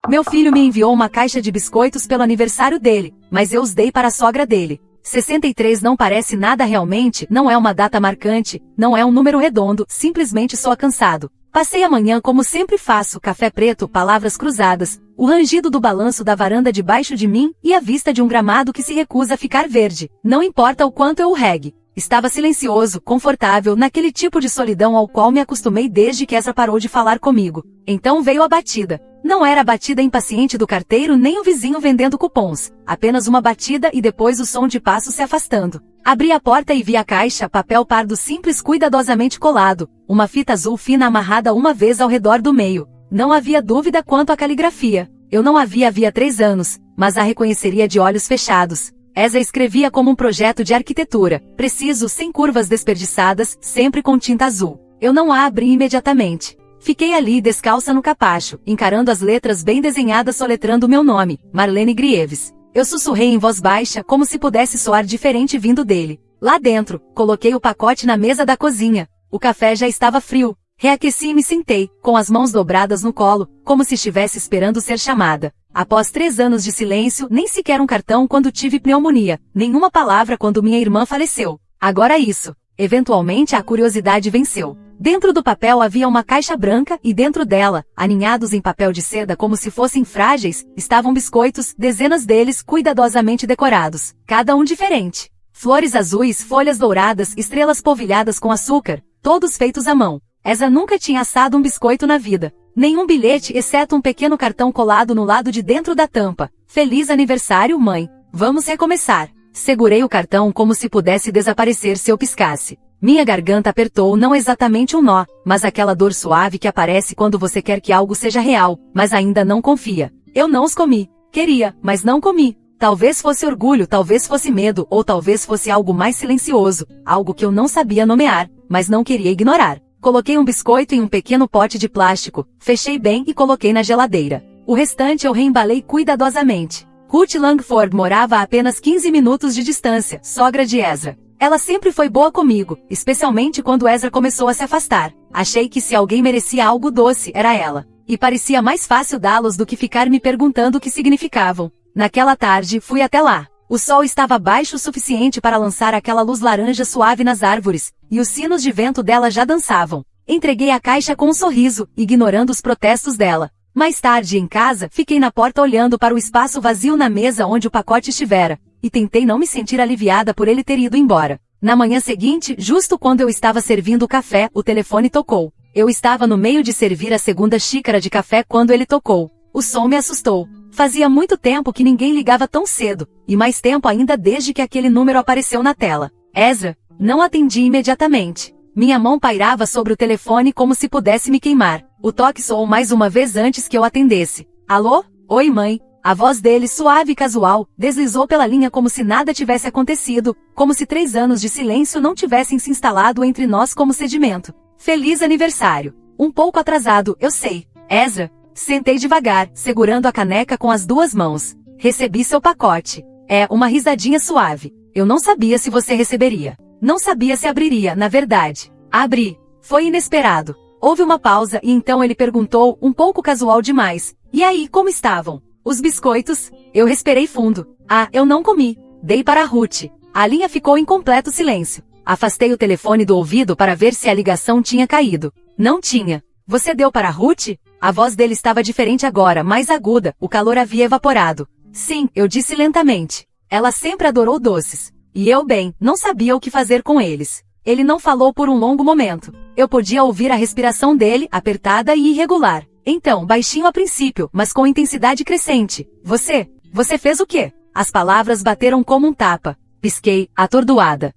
Meu filho me enviou uma caixa de biscoitos pelo aniversário dele, mas eu os dei para a sogra dele. 63 não parece nada realmente, não é uma data marcante, não é um número redondo, simplesmente soa cansado. Passei a manhã como sempre faço, café preto, palavras cruzadas, o rangido do balanço da varanda debaixo de mim e a vista de um gramado que se recusa a ficar verde. Não importa o quanto eu o regue. Estava silencioso, confortável, naquele tipo de solidão ao qual me acostumei desde que Ezra parou de falar comigo. Então veio a batida. Não era a batida impaciente do carteiro nem o vizinho vendendo cupons. Apenas uma batida e depois o som de passos se afastando. Abri a porta e vi a caixa, papel pardo simples cuidadosamente colado. Uma fita azul fina amarrada uma vez ao redor do meio. Não havia dúvida quanto à caligrafia. Eu não a havia 3 anos, mas a reconheceria de olhos fechados. Ezra escrevia como um projeto de arquitetura, preciso, sem curvas desperdiçadas, sempre com tinta azul. Eu não a abri imediatamente. Fiquei ali descalça no capacho, encarando as letras bem desenhadas soletrando meu nome, Marlene Grieves. Eu sussurrei em voz baixa, como se pudesse soar diferente vindo dele. Lá dentro, coloquei o pacote na mesa da cozinha. O café já estava frio. Reaqueci e me sentei, com as mãos dobradas no colo, como se estivesse esperando ser chamada. Após 3 anos de silêncio, nem sequer um cartão quando tive pneumonia, nenhuma palavra quando minha irmã faleceu. Agora isso. Eventualmente a curiosidade venceu. Dentro do papel havia uma caixa branca e dentro dela, aninhados em papel de seda como se fossem frágeis, estavam biscoitos, dezenas deles cuidadosamente decorados, cada um diferente. Flores azuis, folhas douradas, estrelas polvilhadas com açúcar, todos feitos à mão. Ezra nunca tinha assado um biscoito na vida. Nenhum bilhete exceto um pequeno cartão colado no lado de dentro da tampa. Feliz aniversário, mãe. Vamos recomeçar. Segurei o cartão como se pudesse desaparecer se eu piscasse. Minha garganta apertou, não exatamente um nó, mas aquela dor suave que aparece quando você quer que algo seja real, mas ainda não confia. Eu não os comi. Queria, mas não comi. Talvez fosse orgulho, talvez fosse medo, ou talvez fosse algo mais silencioso, algo que eu não sabia nomear, mas não queria ignorar. Coloquei um biscoito em um pequeno pote de plástico, fechei bem e coloquei na geladeira. O restante eu reembalei cuidadosamente. Ruth Langford morava a apenas 15 minutos de distância, sogra de Ezra. Ela sempre foi boa comigo, especialmente quando Ezra começou a se afastar. Achei que se alguém merecia algo doce, era ela. E parecia mais fácil dá-los do que ficar me perguntando o que significavam. Naquela tarde, fui até lá. O sol estava baixo o suficiente para lançar aquela luz laranja suave nas árvores, e os sinos de vento dela já dançavam. Entreguei a caixa com um sorriso, ignorando os protestos dela. Mais tarde, em casa, fiquei na porta olhando para o espaço vazio na mesa onde o pacote estivera, e tentei não me sentir aliviada por ele ter ido embora. Na manhã seguinte, justo quando eu estava servindo o café, o telefone tocou. Eu estava no meio de servir a segunda xícara de café quando ele tocou. O som me assustou. Fazia muito tempo que ninguém ligava tão cedo, e mais tempo ainda desde que aquele número apareceu na tela. Ezra. Não atendi imediatamente. Minha mão pairava sobre o telefone como se pudesse me queimar. O toque soou mais uma vez antes que eu atendesse. Alô? Oi, mãe. A voz dele, suave e casual, deslizou pela linha como se nada tivesse acontecido, como se 3 anos de silêncio não tivessem se instalado entre nós como sedimento. Feliz aniversário. Um pouco atrasado, eu sei. Ezra. Sentei devagar, segurando a caneca com as 2 mãos. Recebi seu pacote. É, uma risadinha suave. Eu não sabia se você receberia. Não sabia se abriria, na verdade. Abri. Foi inesperado. Houve uma pausa e então ele perguntou, um pouco casual demais. E aí, como estavam? Os biscoitos? Eu respirei fundo. Ah, eu não comi. Dei para Ruth. A linha ficou em completo silêncio. Afastei o telefone do ouvido para ver se a ligação tinha caído. Não tinha. Você deu para Ruth? A voz dele estava diferente agora, mais aguda, o calor havia evaporado. Sim, eu disse lentamente. Ela sempre adorou doces. E eu, bem, não sabia o que fazer com eles. Ele não falou por um longo momento. Eu podia ouvir a respiração dele, apertada e irregular. Então, baixinho a princípio, mas com intensidade crescente. Você fez o quê? As palavras bateram como um tapa. Pisquei, atordoada.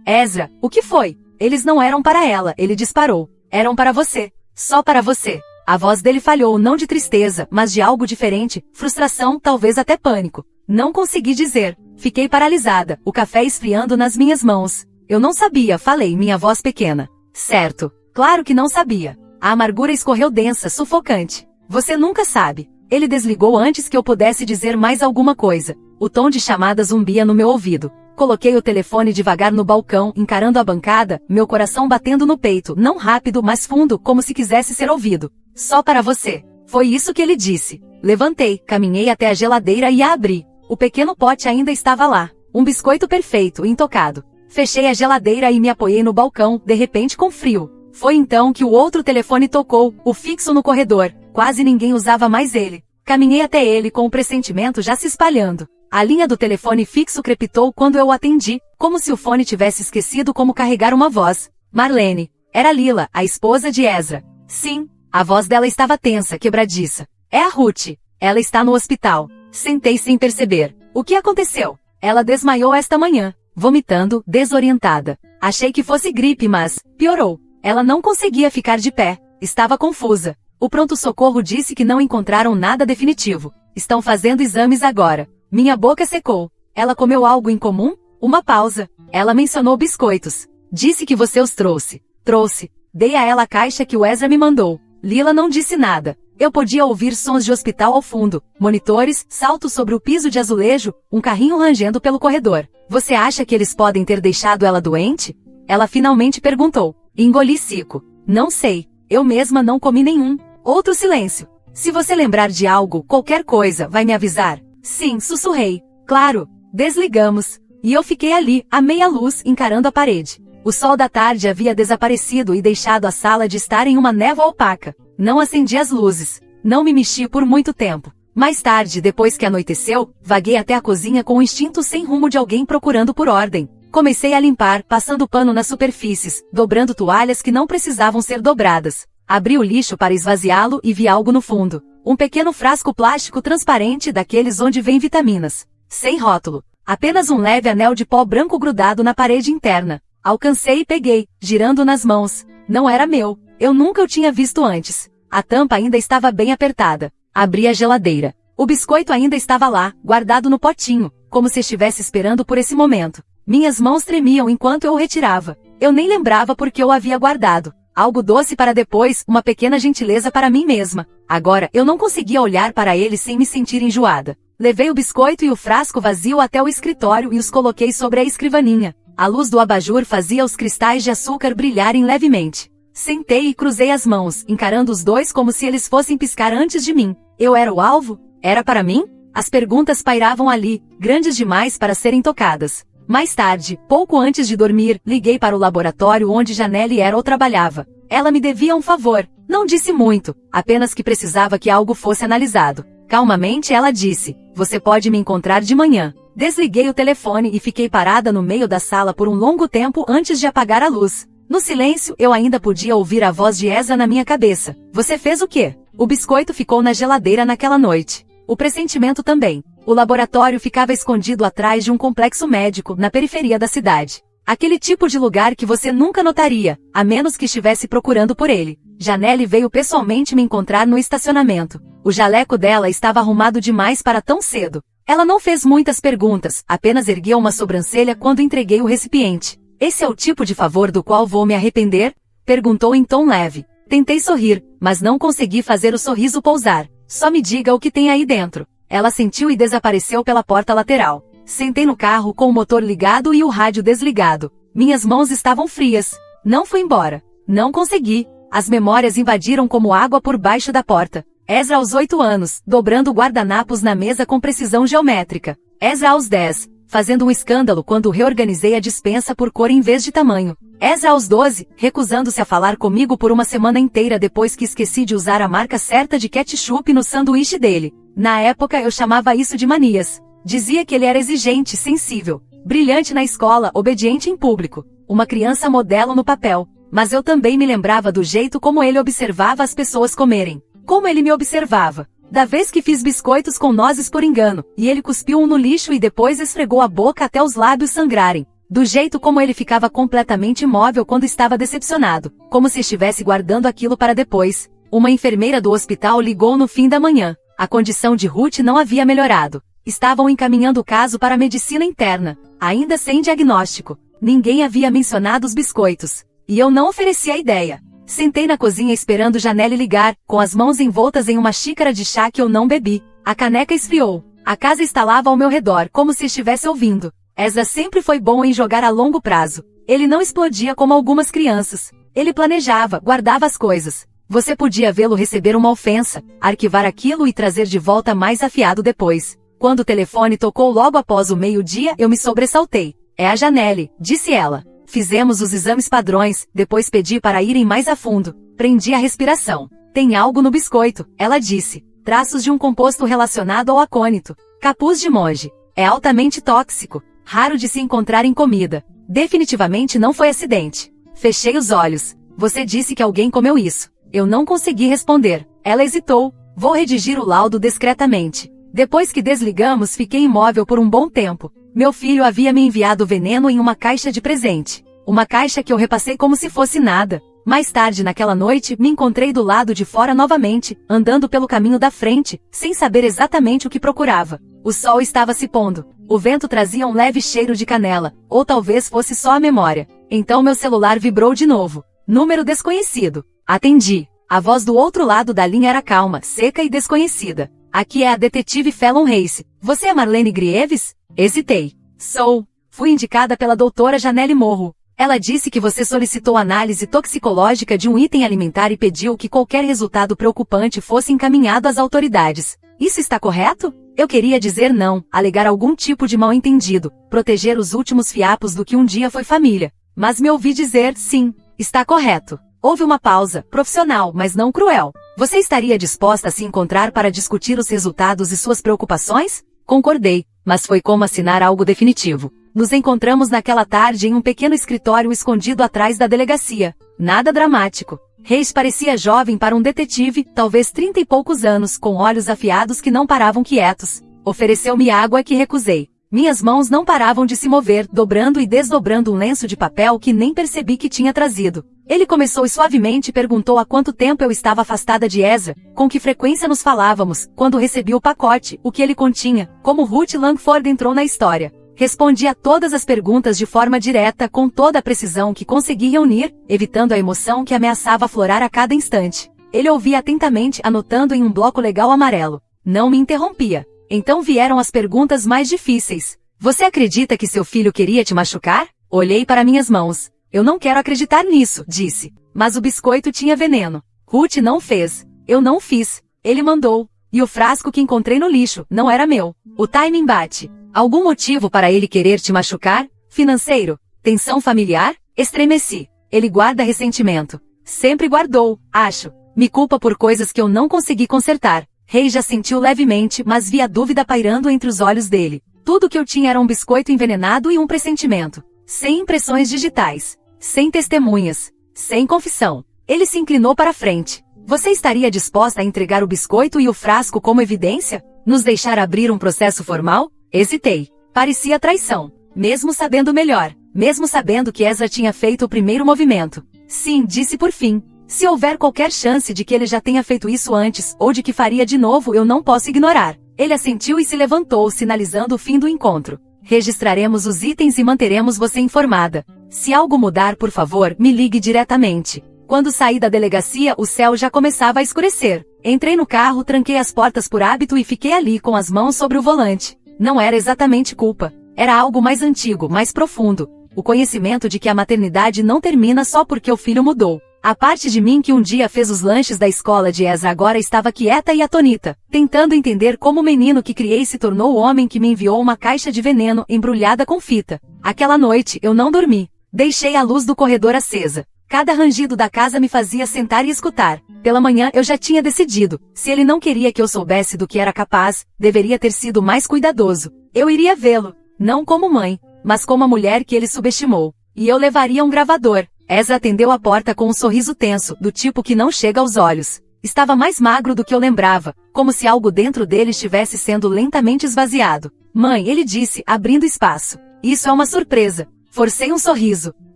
Ezra, o que foi? Eles não eram para ela, ele disparou. Eram para você. Só para você. A voz dele falhou não de tristeza, mas de algo diferente, frustração, talvez até pânico. Não consegui dizer. Fiquei paralisada, o café esfriando nas minhas mãos. Eu não sabia, falei, minha voz pequena. Certo. Claro que não sabia. A amargura escorreu densa, sufocante. Você nunca sabe. Ele desligou antes que eu pudesse dizer mais alguma coisa. O tom de chamada zumbia no meu ouvido. Coloquei o telefone devagar no balcão, encarando a bancada, meu coração batendo no peito, não rápido, mas fundo, como se quisesse ser ouvido. Só para você. Foi isso que ele disse. Levantei, caminhei até a geladeira e a abri. O pequeno pote ainda estava lá. Um biscoito perfeito, intocado. Fechei a geladeira e me apoiei no balcão, de repente com frio. Foi então que o outro telefone tocou, o fixo no corredor. Quase ninguém usava mais ele. Caminhei até ele com o pressentimento já se espalhando. A linha do telefone fixo crepitou quando eu o atendi, como se o fone tivesse esquecido como carregar uma voz. Marlene. Era Lila, a esposa de Ezra. Sim, a voz dela estava tensa, quebradiça. É a Ruth. Ela está no hospital. Sentei sem perceber. O que aconteceu? Ela desmaiou esta manhã, vomitando, desorientada. Achei que fosse gripe, mas piorou. Ela não conseguia ficar de pé. Estava confusa. O pronto-socorro disse que não encontraram nada definitivo. Estão fazendo exames agora. Minha boca secou. Ela comeu algo em comum? Uma pausa. Ela mencionou biscoitos. Disse que você os trouxe. Trouxe. Dei a ela a caixa que o Ezra me mandou. Lila não disse nada. Eu podia ouvir sons de hospital ao fundo, monitores, saltos sobre o piso de azulejo, um carrinho rangendo pelo corredor. Você acha que eles podem ter deixado ela doente? Ela finalmente perguntou. Engoli seco. Não sei. Eu mesma não comi nenhum. Outro silêncio. Se você lembrar de algo, qualquer coisa, vai me avisar? Sim, sussurrei. Claro. Desligamos. E eu fiquei ali, à meia luz, encarando a parede. O sol da tarde havia desaparecido e deixado a sala de estar em uma névoa opaca. Não acendi as luzes. Não me mexi por muito tempo. Mais tarde, depois que anoiteceu, vaguei até a cozinha com o instinto sem rumo de alguém procurando por ordem. Comecei a limpar, passando pano nas superfícies, dobrando toalhas que não precisavam ser dobradas. Abri o lixo para esvaziá-lo e vi algo no fundo. Um pequeno frasco plástico transparente daqueles onde vem vitaminas. Sem rótulo. Apenas um leve anel de pó branco grudado na parede interna. Alcancei e peguei, girando nas mãos. Não era meu. Eu nunca o tinha visto antes. A tampa ainda estava bem apertada. Abri a geladeira. O biscoito ainda estava lá, guardado no potinho, como se estivesse esperando por esse momento. Minhas mãos tremiam enquanto eu o retirava. Eu nem lembrava por que eu o havia guardado. Algo doce para depois, uma pequena gentileza para mim mesma. Agora, eu não conseguia olhar para ele sem me sentir enjoada. Levei o biscoito e o frasco vazio até o escritório e os coloquei sobre a escrivaninha. A luz do abajur fazia os cristais de açúcar brilharem levemente. Sentei e cruzei as mãos, encarando os dois como se eles fossem piscar antes de mim. Eu era o alvo? Era para mim? As perguntas pairavam ali, grandes demais para serem tocadas. Mais tarde, pouco antes de dormir, liguei para o laboratório onde Janelle era ou trabalhava. Ela me devia um favor. Não disse muito, apenas que precisava que algo fosse analisado. Calmamente ela disse, você pode me encontrar de manhã. Desliguei o telefone e fiquei parada no meio da sala por um longo tempo antes de apagar a luz. No silêncio, eu ainda podia ouvir a voz de Ezra na minha cabeça. Você fez o quê? O biscoito ficou na geladeira naquela noite. O pressentimento também. O laboratório ficava escondido atrás de um complexo médico, na periferia da cidade. Aquele tipo de lugar que você nunca notaria, a menos que estivesse procurando por ele. Janelle veio pessoalmente me encontrar no estacionamento. O jaleco dela estava arrumado demais para tão cedo. Ela não fez muitas perguntas, apenas ergueu uma sobrancelha quando entreguei o recipiente. Esse é o tipo de favor do qual vou me arrepender? Perguntou em tom leve. Tentei sorrir, mas não consegui fazer o sorriso pousar. Só me diga o que tem aí dentro. Ela sentiu e desapareceu pela porta lateral. Sentei no carro com o motor ligado e o rádio desligado. Minhas mãos estavam frias. Não fui embora. Não consegui. As memórias invadiram como água por baixo da porta. Ezra aos 8 anos, dobrando guardanapos na mesa com precisão geométrica. Ezra aos 10, fazendo um escândalo quando reorganizei a despensa por cor em vez de tamanho. Ezra aos 12, recusando-se a falar comigo por uma semana inteira depois que esqueci de usar a marca certa de ketchup no sanduíche dele. Na época eu chamava isso de manias. Dizia que ele era exigente, sensível, brilhante na escola, obediente em público. Uma criança modelo no papel. Mas eu também me lembrava do jeito como ele observava as pessoas comerem. Como ele me observava. Da vez que fiz biscoitos com nozes por engano, e ele cuspiu um no lixo e depois esfregou a boca até os lábios sangrarem. Do jeito como ele ficava completamente imóvel quando estava decepcionado, como se estivesse guardando aquilo para depois. Uma enfermeira do hospital ligou no fim da manhã. A condição de Ruth não havia melhorado. Estavam encaminhando o caso para a medicina interna, ainda sem diagnóstico. Ninguém havia mencionado os biscoitos. E eu não ofereci a ideia. Sentei na cozinha esperando Janelle ligar, com as mãos envoltas em uma xícara de chá que eu não bebi. A caneca esfriou. A casa estalava ao meu redor, como se estivesse ouvindo. Ezra sempre foi bom em jogar a longo prazo. Ele não explodia como algumas crianças. Ele planejava, guardava as coisas. Você podia vê-lo receber uma ofensa, arquivar aquilo e trazer de volta mais afiado depois. Quando o telefone tocou logo após o meio-dia, eu me sobressaltei. É a Janelle, disse ela. Fizemos os exames padrões, depois pedi para irem mais a fundo. Prendi a respiração. Tem algo no biscoito, ela disse. Traços de um composto relacionado ao acônito. Capuz de monge. É altamente tóxico. Raro de se encontrar em comida. Definitivamente não foi acidente. Fechei os olhos. Você disse que alguém comeu isso. Eu não consegui responder. Ela hesitou. Vou redigir o laudo discretamente. Depois que desligamos, fiquei imóvel por um bom tempo. Meu filho havia me enviado veneno em uma caixa de presente. Uma caixa que eu repassei como se fosse nada. Mais tarde naquela noite, me encontrei do lado de fora novamente, andando pelo caminho da frente, sem saber exatamente o que procurava. O sol estava se pondo. O vento trazia um leve cheiro de canela, ou talvez fosse só a memória. Então meu celular vibrou de novo. Número desconhecido. Atendi. A voz do outro lado da linha era calma, seca e desconhecida. Aqui é a detetive Fallon Race. Você é Marlene Grieves? Hesitei. Sou. Fui indicada pela doutora Janelle Morro. Ela disse que você solicitou análise toxicológica de um item alimentar e pediu que qualquer resultado preocupante fosse encaminhado às autoridades. Isso está correto? Eu queria dizer não, alegar algum tipo de mal-entendido, proteger os últimos fiapos do que um dia foi família. Mas me ouvi dizer sim, está correto. Houve uma pausa, profissional, mas não cruel. Você estaria disposta a se encontrar para discutir os resultados e suas preocupações? Concordei, mas foi como assinar algo definitivo. Nos encontramos naquela tarde em um pequeno escritório escondido atrás da delegacia. Nada dramático. Reis parecia jovem para um detetive, talvez 30 e poucos anos, com olhos afiados que não paravam quietos. Ofereceu-me água que recusei. Minhas mãos não paravam de se mover, dobrando e desdobrando um lenço de papel que nem percebi que tinha trazido. Ele começou e suavemente perguntou há quanto tempo eu estava afastada de Ezra, com que frequência nos falávamos, quando recebi o pacote, o que ele continha, como Ruth Langford entrou na história. Respondi a todas as perguntas de forma direta, com toda a precisão que consegui reunir, evitando a emoção que ameaçava aflorar a cada instante. Ele ouvia atentamente, anotando em um bloco legal amarelo. Não me interrompia. Então vieram as perguntas mais difíceis. Você acredita que seu filho queria te machucar? Olhei para minhas mãos. Eu não quero acreditar nisso, disse. Mas o biscoito tinha veneno. Ruth não fez. Eu não fiz. Ele mandou. E o frasco que encontrei no lixo não era meu. O timing bate. Algum motivo para ele querer te machucar? Financeiro? Tensão familiar? Estremeci. Ele guarda ressentimento. Sempre guardou, acho. Me culpa por coisas que eu não consegui consertar. Rei já sentiu levemente, mas vi a dúvida pairando entre os olhos dele. Tudo que eu tinha era um biscoito envenenado e um pressentimento. Sem impressões digitais. Sem testemunhas. Sem confissão. Ele se inclinou para frente. Você estaria disposta a entregar o biscoito e o frasco como evidência? Nos deixar abrir um processo formal? Hesitei. Parecia traição. Mesmo sabendo melhor. Mesmo sabendo que Ezra tinha feito o primeiro movimento. Sim, disse por fim. Se houver qualquer chance de que ele já tenha feito isso antes, ou de que faria de novo, eu não posso ignorar. Ele assentiu e se levantou, sinalizando o fim do encontro. Registraremos os itens e manteremos você informada. Se algo mudar, por favor, me ligue diretamente. Quando saí da delegacia, o céu já começava a escurecer. Entrei no carro, tranquei as portas por hábito e fiquei ali com as mãos sobre o volante. Não era exatamente culpa. Era algo mais antigo, mais profundo. O conhecimento de que a maternidade não termina só porque o filho mudou. A parte de mim que um dia fez os lanches da escola de Ezra agora estava quieta e atônita, tentando entender como o menino que criei se tornou o homem que me enviou uma caixa de veneno embrulhada com fita. Aquela noite, eu não dormi. Deixei a luz do corredor acesa. Cada rangido da casa me fazia sentar e escutar. Pela manhã eu já tinha decidido. Se ele não queria que eu soubesse do que era capaz, deveria ter sido mais cuidadoso. Eu iria vê-lo, não como mãe, mas como a mulher que ele subestimou. E eu levaria um gravador. Ezra atendeu a porta com um sorriso tenso, do tipo que não chega aos olhos. Estava mais magro do que eu lembrava, como se algo dentro dele estivesse sendo lentamente esvaziado. Mãe, ele disse, abrindo espaço. Isso é uma surpresa. Forcei um sorriso.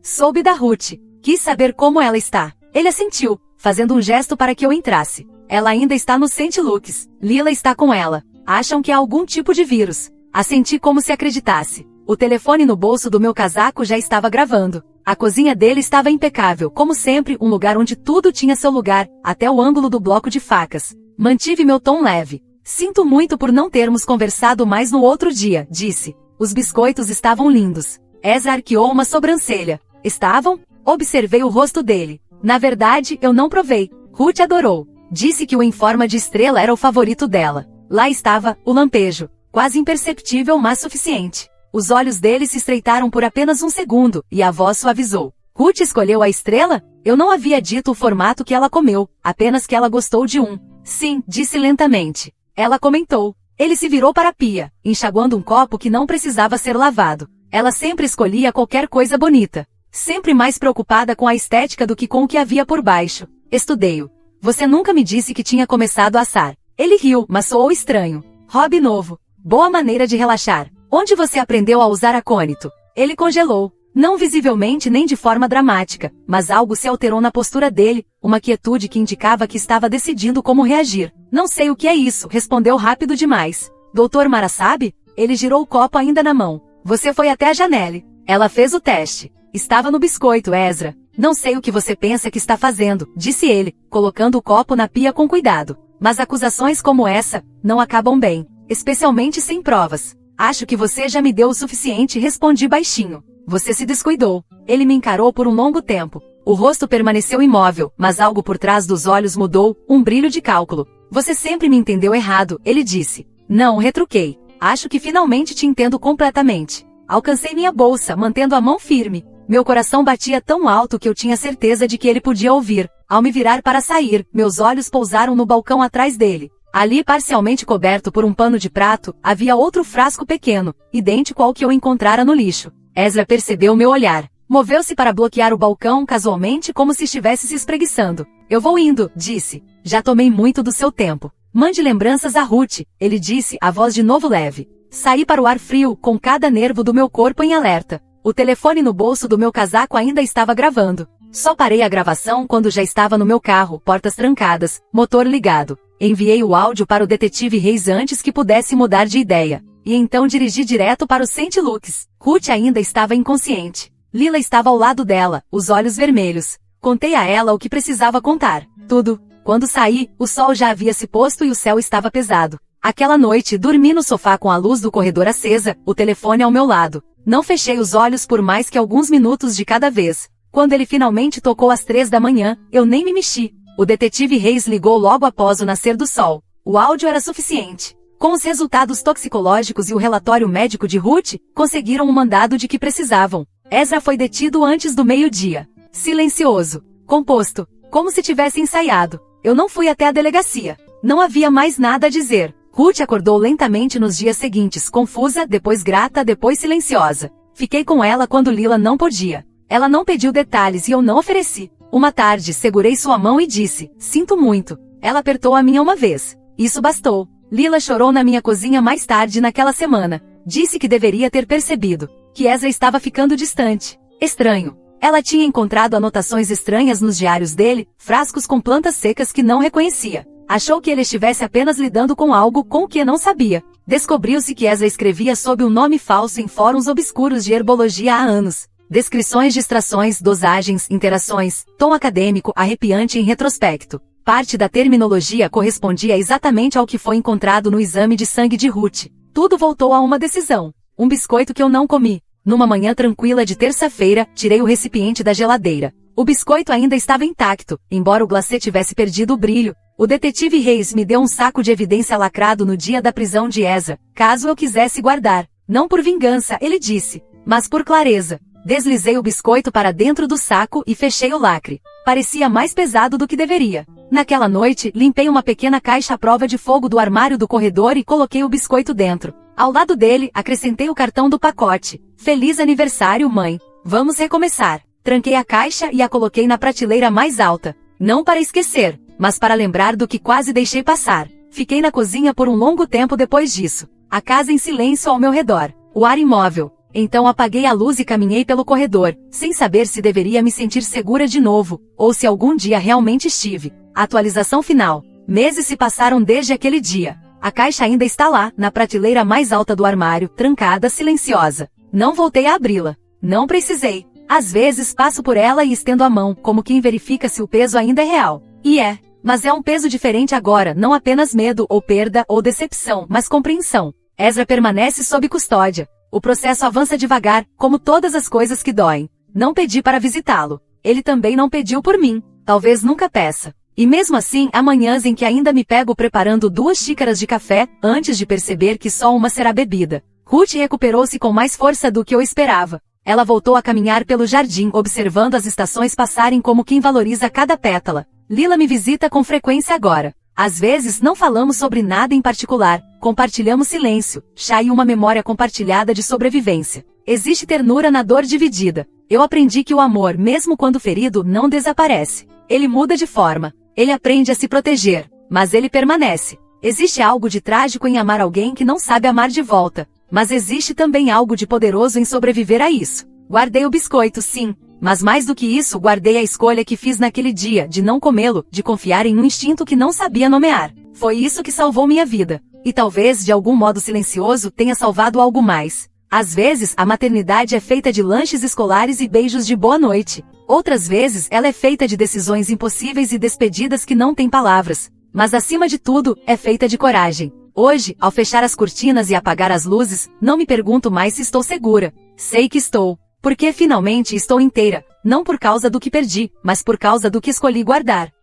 Soube da Ruth. Quis saber como ela está. Ele assentiu, fazendo um gesto para que eu entrasse. Ela ainda está no St. Luke's. Lila está com ela. Acham que há algum tipo de vírus. Assenti como se acreditasse. O telefone no bolso do meu casaco já estava gravando. A cozinha dele estava impecável, como sempre, um lugar onde tudo tinha seu lugar, até o ângulo do bloco de facas. Mantive meu tom leve. Sinto muito por não termos conversado mais no outro dia, disse. Os biscoitos estavam lindos. Ezra arqueou uma sobrancelha. Estavam? Observei o rosto dele. Na verdade, eu não provei. Ruth adorou. Disse que o em forma de estrela era o favorito dela. Lá estava, o lampejo. Quase imperceptível, mas suficiente. Os olhos dele se estreitaram por apenas um segundo, e a voz suavizou. Ruth escolheu a estrela? Eu não havia dito o formato que ela comeu, apenas que ela gostou de um. Sim, disse lentamente. Ela comentou. Ele se virou para a pia, enxaguando um copo que não precisava ser lavado. Ela sempre escolhia qualquer coisa bonita. Sempre mais preocupada com a estética do que com o que havia por baixo. Estudei-o. Você nunca me disse que tinha começado a assar. Ele riu, mas soou estranho. Hobby novo. Boa maneira de relaxar. Onde você aprendeu a usar acônito? Ele congelou. Não visivelmente nem de forma dramática, mas algo se alterou na postura dele, uma quietude que indicava que estava decidindo como reagir. Não sei o que é isso, respondeu rápido demais. Doutor Mara sabe? Ele girou o copo ainda na mão. Você foi até a Janelle. Ela fez o teste. Estava no biscoito, Ezra. Não sei o que você pensa que está fazendo, disse ele, colocando o copo na pia com cuidado. Mas acusações como essa, não acabam bem, especialmente sem provas. Acho que você já me deu o suficiente, respondi baixinho. Você se descuidou. Ele me encarou por um longo tempo. O rosto permaneceu imóvel, mas algo por trás dos olhos mudou, um brilho de cálculo. Você sempre me entendeu errado, ele disse. Não, retruquei. Acho que finalmente te entendo completamente. Alcancei minha bolsa, mantendo a mão firme. Meu coração batia tão alto que eu tinha certeza de que ele podia ouvir. Ao me virar para sair, meus olhos pousaram no balcão atrás dele. Ali, parcialmente coberto por um pano de prato, havia outro frasco pequeno, idêntico ao que eu encontrara no lixo. Ezra percebeu meu olhar. Moveu-se para bloquear o balcão casualmente como se estivesse se espreguiçando. Eu vou indo, disse. Já tomei muito do seu tempo. Mande lembranças a Ruth, ele disse, a voz de novo leve. Saí para o ar frio, com cada nervo do meu corpo em alerta. O telefone no bolso do meu casaco ainda estava gravando. Só parei a gravação quando já estava no meu carro, portas trancadas, motor ligado. Enviei o áudio para o detetive Reis antes que pudesse mudar de ideia. E então dirigi direto para o St. Luke's. Ruth ainda estava inconsciente. Lila estava ao lado dela, os olhos vermelhos. Contei a ela o que precisava contar. Tudo. Quando saí, o sol já havia se posto e o céu estava pesado. Aquela noite, dormi no sofá com a luz do corredor acesa, o telefone ao meu lado. Não fechei os olhos por mais que alguns minutos de cada vez. Quando ele finalmente tocou às 3 da manhã, eu nem me mexi. O detetive Reis ligou logo após o nascer do sol. O áudio era suficiente. Com os resultados toxicológicos e o relatório médico de Ruth, conseguiram o mandado de que precisavam. Ezra foi detido antes do meio-dia. Silencioso. Composto. Como se tivesse ensaiado. Eu não fui até a delegacia. Não havia mais nada a dizer. Ruth acordou lentamente nos dias seguintes, confusa, depois grata, depois silenciosa. Fiquei com ela quando Lila não podia. Ela não pediu detalhes e eu não ofereci. Uma tarde, segurei sua mão e disse, sinto muito. Ela apertou a minha uma vez. Isso bastou. Lila chorou na minha cozinha mais tarde naquela semana. Disse que deveria ter percebido. Que Ezra estava ficando distante. Estranho. Ela tinha encontrado anotações estranhas nos diários dele, frascos com plantas secas que não reconhecia. Achou que ele estivesse apenas lidando com algo com o que não sabia. Descobriu-se que Ezra escrevia sob um nome falso em fóruns obscuros de herbologia há anos. Descrições de extrações, dosagens, interações, tom acadêmico arrepiante em retrospecto. Parte da terminologia correspondia exatamente ao que foi encontrado no exame de sangue de Ruth. Tudo voltou a uma decisão. Um biscoito que eu não comi. Numa manhã tranquila de terça-feira, tirei o recipiente da geladeira. O biscoito ainda estava intacto, embora o glacê tivesse perdido o brilho. O detetive Reis me deu um saco de evidência lacrado no dia da prisão de Ezra, caso eu quisesse guardar. Não por vingança, ele disse, mas por clareza. Deslizei o biscoito para dentro do saco e fechei o lacre. Parecia mais pesado do que deveria. Naquela noite, limpei uma pequena caixa à prova de fogo do armário do corredor e coloquei o biscoito dentro. Ao lado dele, acrescentei o cartão do pacote. Feliz aniversário, mãe. Vamos recomeçar. Tranquei a caixa e a coloquei na prateleira mais alta. Não para esquecer, mas para lembrar do que quase deixei passar. Fiquei na cozinha por um longo tempo depois disso. A casa em silêncio ao meu redor. O ar imóvel. Então apaguei a luz e caminhei pelo corredor, sem saber se deveria me sentir segura de novo, ou se algum dia realmente estive. Atualização final. Meses se passaram desde aquele dia. A caixa ainda está lá, na prateleira mais alta do armário, trancada, silenciosa. Não voltei a abri-la. Não precisei. Às vezes passo por ela e estendo a mão, como quem verifica se o peso ainda é real. E é. Mas é um peso diferente agora, não apenas medo, ou perda, ou decepção, mas compreensão. Ezra permanece sob custódia. O processo avança devagar, como todas as coisas que doem. Não pedi para visitá-lo. Ele também não pediu por mim. Talvez nunca peça. E mesmo assim, há manhãs em que ainda me pego preparando 2 xícaras de café, antes de perceber que só uma será bebida. Ruth recuperou-se com mais força do que eu esperava. Ela voltou a caminhar pelo jardim, observando as estações passarem como quem valoriza cada pétala. Lila me visita com frequência agora. Às vezes não falamos sobre nada em particular, compartilhamos silêncio, chá e uma memória compartilhada de sobrevivência. Existe ternura na dor dividida. Eu aprendi que o amor, mesmo quando ferido, não desaparece. Ele muda de forma. Ele aprende a se proteger, mas ele permanece. Existe algo de trágico em amar alguém que não sabe amar de volta, mas existe também algo de poderoso em sobreviver a isso. Guardei o biscoito, sim, mas mais do que isso, guardei a escolha que fiz naquele dia, de não comê-lo, de confiar em um instinto que não sabia nomear. Foi isso que salvou minha vida. E talvez, de algum modo silencioso, tenha salvado algo mais. Às vezes, a maternidade é feita de lanches escolares e beijos de boa noite. Outras vezes, ela é feita de decisões impossíveis e despedidas que não têm palavras. Mas acima de tudo, é feita de coragem. Hoje, ao fechar as cortinas e apagar as luzes, não me pergunto mais se estou segura. Sei que estou. Porque finalmente estou inteira. Não por causa do que perdi, mas por causa do que escolhi guardar.